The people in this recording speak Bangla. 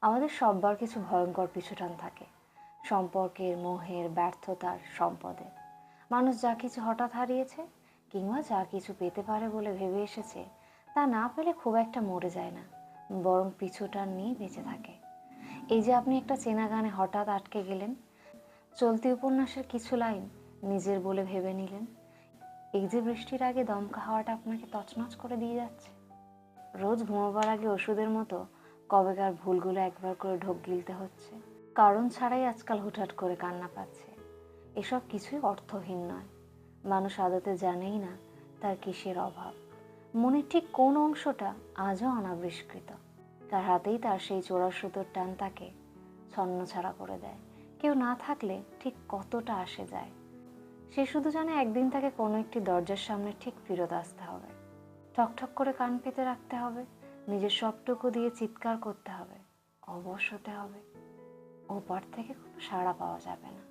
আমাদের সব্বার কিছু ভয়ঙ্কর পিছুটান থাকে, সম্পর্কের, মোহের, ব্যর্থতার, সম্পদের। মানুষ যা কিছু হঠাৎ হারিয়েছে কিংবা যা কিছু পেতে পারে বলে ভেবে এসেছে, তা না পেলে খুব একটা মরে যায় না, বরং পিছুটান নিয়ে বেঁচে থাকে। এই যে আপনি একটা চেনা গানে হঠাৎ আটকে গেলেন, চলতি উপন্যাসের কিছু লাইন নিজের বলে ভেবে নিলেন, এই যে বৃষ্টির আগে দমকা হাওয়াটা আপনাকে তছনছ করে দিয়ে যাচ্ছে, রোজ ঘুমোবার আগে ওষুধের মতো কবেকার ভুলগুলো একবার করে ঢোক গিলতে হচ্ছে, কারণ ছাড়াই আজকাল হুটহাট করে কান্না পাচ্ছে, এসব কিছুই অর্থহীন নয়। মানুষ আদতে জানেই না তার কিসের অভাব, মনের ঠিক কোন অংশটা আজও অনাবিষ্কৃত। তার হাতেই তার সেই চোরা সুতোর টান তাকে ছন্নছাড়া করে দেয়। কেউ না থাকলে ঠিক কতটা আসে যায়। সে শুধু জানে একদিন তাকে কোনো একটি দরজার সামনে ঠিক ফিরত আসতে হবে, ঠকঠক করে কান পেতে রাখতে হবে, নিজের সবটুকু দিয়ে চিৎকার করতে হবে, অবশ হতে হবে, ওপার থেকে কোনো সাড়া পাওয়া যাবে না।